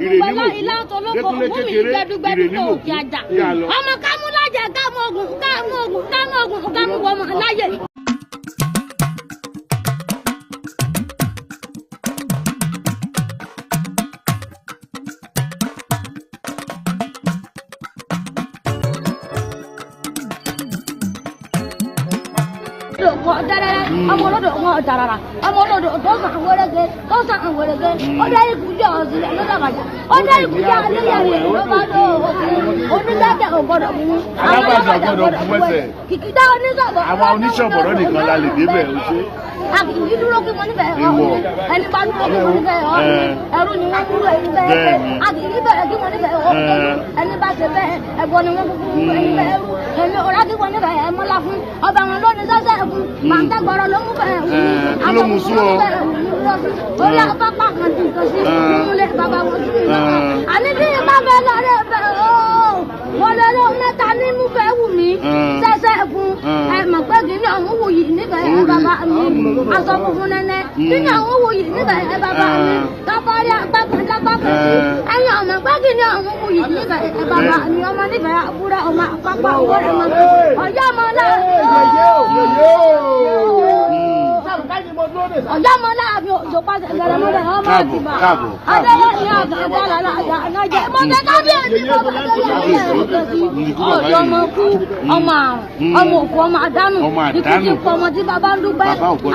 àgùnbọ̀lá ilá tolóko fún mi gbẹdúgbẹdú tó òkè àjà ọmọ kámú lájà kámú ogun kámú wọmọ láyè. ọmọ olódò wọn tarara ọmọ olódò tó sàn wẹrẹgẹ ó dé ìkújẹ ọsìn ló dàgbàjà ó dé ìkújẹ adéyẹrẹ ló bá dó onígbàjẹ ògbọdọ mú alágbàjọ gbọ́dọ̀ fún ẹsẹ̀ kìkìdá oníṣọbọ àwọn oníṣọbọrọ nìkan la lè débẹ̀ ó ṣe. àkìkì dúró kí mo nífẹ̀ẹ́ ẹni bá dúró kí mo nífẹ̀ẹ́ ẹrú ni wọ́n kúrò ẹni bẹ́ẹ̀ àkìkì bẹ̀rẹ̀ kí mo nífẹ̀ẹ́ ẹni bá ṣe bẹ́ẹ̀ ẹ̀gbọ́n ni wọ́n kúkú ẹni bẹ́ẹ̀ ẹrú èmi ọ̀rá kí mo nífẹ̀ẹ́ ẹ mọ́lá fún ọba wọn lónìí sọ́sẹ̀ ẹ̀kún màá gbọ́rọ̀ ló mú bẹ́ẹ̀ wù mí ló mú sú ọ orí apápá kan ti nǹkan sí ìmúlẹ̀ bàbá wọn sí mi náà àní bí ìbá fẹ́ lọ́rẹ́ bẹ́ẹ̀ wọ́n lé ló mẹ́ta ní mú bẹ́ẹ̀ wù mí sẹ́sẹ̀ ẹ̀kún ẹ̀ mọ̀ pé kí ni ọ̀hún wù yìí nífẹ̀ẹ́ bàbá mi aṣọ funfun nẹ́nẹ́ kí ni ọ̀hún wù yìí nífẹ̀ẹ́ bàbá mi káfárí apákan lápákan ẹ̀yìn ọ̀mọ̀ pé kí ni ọ̀hún wù yìí nífẹ̀ẹ́ bàbá mi ọmọ nífẹ̀ẹ́ àbúrò ọmọ àpapọ̀ owó rẹ̀ mọ́ ọjọ́ ọmọ náà ọjọ́ mọ láàbí òjò pàṣẹ ìgbẹ̀rẹ̀ mọ́lẹ̀ ọmọ àtìbà adéwọ́ ní àgbàlagbà àjẹ́ mọ́tẹ́ kábíyèsí bọ́bá ọjọ́ ọmọ kú ọmọ àrùn ọmọ òkú ọmọ àdánù ikú ti pọ̀ ọmọ tí bàbá ń dúpẹ́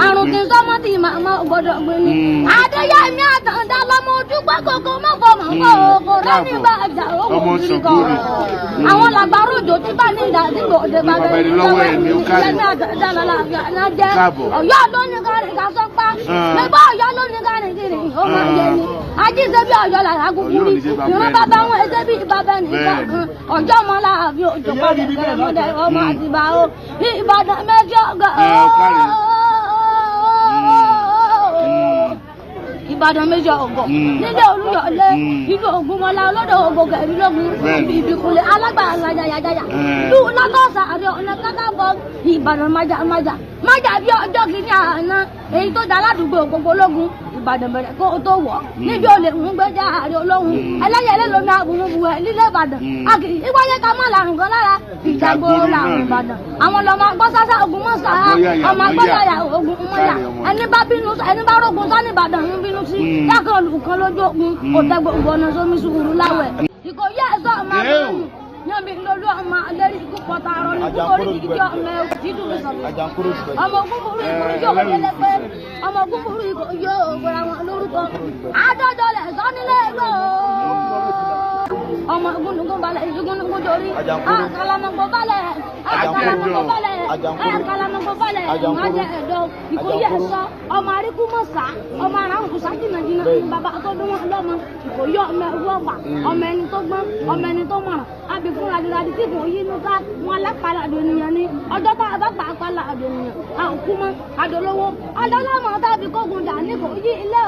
àrùn kì í sọ́mọ tí màmá gbọ́dọ̀ gbé ní. adéyẹmí àtàndá lọmọ ojú pẹ́ kókó mọ́kọ́ mọ́kọ́ òkò lẹ́nìgbà àjà òkò kìrìkọ̀ àwọn làgbàrú òjò tí bá ní ìdá tí gbòde bàbá ẹni lọ́wọ́ ẹ̀mí àtàndá lálàáfíà náà jẹ́ ọ̀yọ́ lónìí kárí ká sọ pa mẹ́gbà ọ̀yọ́ lónìí kárí kiri ó máa yẹ ni ajíṣẹ́ bí ọ̀yọ́ làrá kúkúrú ìran bàbá wọn ẹsẹ̀ bí bàbá nìkan kan ọjọ́ mọ́ láàbí òjò pàdé kẹrẹ mọ́lẹ̀ ọmọ àtìbá ó Ìbàdàn méjì ọgọ́ Ìbàdàn méjì ọgọ́ nílé Olúyọ̀lé ìlú Ògúnmọ́lá olódò ògbókè ìlógún ìbíkúnlé alágbàlá yàyàyàyà ìlú látọ̀sà àti ọ̀nà kákàbọ̀ Ìbàdàn májà bí ọjọ́ kìíní àná èyí tó dá aládùúgbò gbogbo ológun Ìbàdàn bẹ̀rẹ̀ kó o tó wọ̀ níbi olè ń gbẹ́jà àárẹ̀ olóhùn ẹlẹ́yẹlé lomi àbùmùbù ẹ̀ lílé Ìbàdàn àkìrí ìwáyé ká má làrùn kan lára ìjàgbóró làrùn Ìbàdàn àwọn lọmọ agbọ́ sásá ogun mọ́sá ọmọ agbọ́láyà ogun mọ́yà ẹni bá rógun sani Ìbàdàn ń bínú sí dákẹ́ olùkan lójú ogun kò tẹ gbogbo ọ̀nà sómi sùúrù láwẹ̀ Ìkòyí ẹ̀sọ́ ọmọ abẹ́rẹ́ yọ̀nbi lórí ọmọ alẹ́rí ikú pọ̀tà àrọ̀ ní kúkúrú kíkí ọmọ dídùn sọ̀rọ̀ ọmọ ògúnbùrú Ìkòyí yóò wọlé pé ọmọ ògúnbùrú Ìkòyí yóò gbọ́ra wọn lórúkọ àádọ́jọ́ lẹ̀ sọ nílé ẹgbẹ́ ọmọ gúnugún balẹ̀ ìdúgúnugún dorí àkàlàmọ̀gbọ̀ balẹ̀ májẹ̀ ẹ̀dọ́ Ìkòyí ẹ̀sọ́ ọmọ aríkúmọ̀sá ọmọ aráhùnsá jìnnàjìnnà bàbá tó dún wọn lọ́mọ Ìkòyí ọmọ ẹ̀wú ọ̀gbà ọmọ ẹni tó gbọ́n ọmọ ẹni tó mọ̀ràn àbí fún radìradì tí kò yí inú ká wọn alápàlà àdóníyàn ní ọjọ́ tá a bá pa àpàlà àdóníyàn àǹkú mọ́ àdólówó ọlọ́lọ́mọ tàbí kógun dà ní kò yí ilé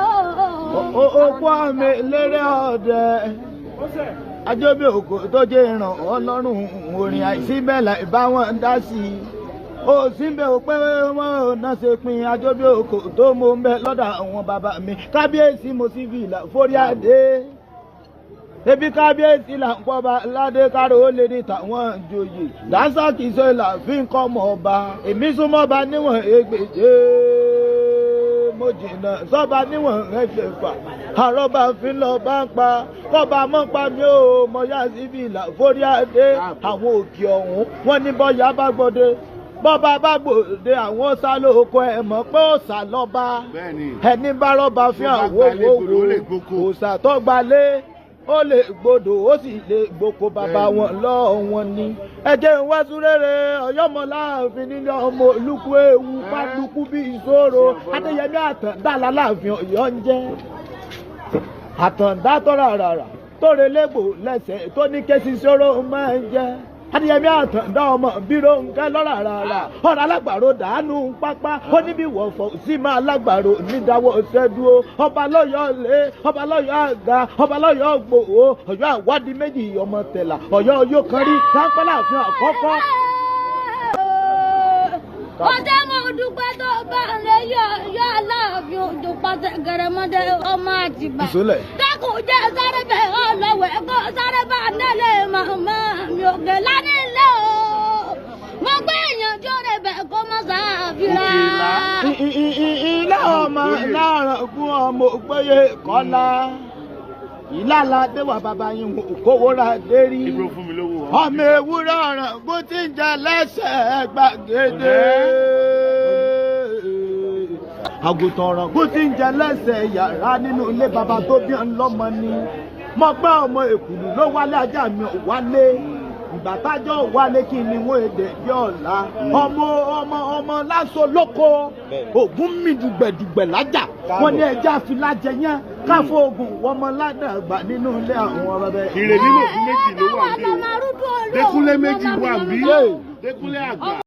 òkú àmì lérè ọ̀dẹ ajóbi òkò tó jẹ́ ìràn ọlọ́run orin àìsíbẹ̀ láì bá wọn dá sí i ó síbẹ̀ ò pé wọ́n ò náà ṣe pin ajóbi òkò tó mú ń bẹ lọ́dọ̀ àwọn bàbá mi kábíyèsí mo sì fi ìlà forí adé ebi kábíyèsí là ń pọ́ba ládé káró ó lè ní tàwọn joyè Dàńṣákì sọ ìlà fi ń kọ́ ọmọ ọba èmi súnmọ́ ọba níwọ̀n ẹgbẹ̀je mo jìnnà sọ́ba níwọ̀n ẹgbẹ̀fà àrọ́bà fi lọ bá ń pa kọ́ba mọ́ pa mí ó mọ yá síbi ìlà forí adé àwọn òkè ọ̀hún wọ́n ní bọ́yá bá gbọ́dé bọ́ba bá gbòde àwọn sá lóko ẹ̀ mọ̀ pé ó sá lọ́ba ẹni bá rọ́ba fi àwọn owó òòsà tó gbalé ó lè gbodò ó sì lè gboko bàbá wọn lọ́ọ́ wọn ni ẹ̀jẹ̀ ìwáṣú rere ọ̀yọ́mọláàfin nílé ọmọ olùkú ewu pàdùkú bí ìṣòro Adéyẹmí Àtàndá láàfin Ọ̀yọ́ ń jẹ́ Àtàndá tó rárá tó relégbò lẹ́sẹ̀ tó ní kéṣì ṣòro máa ń jẹ́ Adéyẹmí Àtàndá ọmọ bírò ń kẹ́ lọ́ràrà ọ̀rọ̀ alágbàro dànù pápá ó níbi wọ̀fọ̀ sí máa lágbàro nídàwọ̀ ṣẹ́dúró ọba lọ́yọ̀ lé ọba lọ́yọ̀ àga ọba lọ́yọ̀ gbòó Ọ̀yọ́ àwádìí méjì ọmọ tẹ̀là Ọ̀yọ́ yóò kan rí sáńpẹ́ láàfin àkọ́kọ́. ọjọ́ mo dúpẹ́ tó bá rẹ̀ yọ aláàfin òjò pàṣẹ gẹrẹmọdé ọmọ àtìbá dákun jẹ́ sáré bẹ́ẹ̀ pé kó sáré bá délé màmá mi òkè lánìlé o mo gbé èèyàn jó rẹ̀ bẹ̀ kó mọ́ ṣàfihàn. ilé ọmọ láàrán fún ọmọ ògbóyè kọ́lá ìlàlà déwà bàbá yín kówó ra dérí ọmọ ewúrẹ́ ọ̀ràn bó ti ń jẹ lẹ́sẹ̀ gbàgede àgùntàn ọ̀ràn bó ti ń jẹ lẹ́sẹ̀ yàrá nínú ilé bàbá tó bí ń lọ́mọ ni mo gbọ́ ọmọ èkùlù ló wálé ajá mi ò wálé ìgbà tájọ́ wálé kí ni wọ́n èdè bí ọ̀la ọmọ láṣọ lóko ògún mi dùgbẹ̀dùgbẹ̀ lájà wọ́n ní ẹja filájẹ yẹn káfọ ogun wọmọ ládàgbà nínú ilé àwọn ọmọ bẹ́ẹ̀. ìrèlí lòdì méjì ló wà bí o Dékúnlé méjì wà bí Dékúnlé àgbà.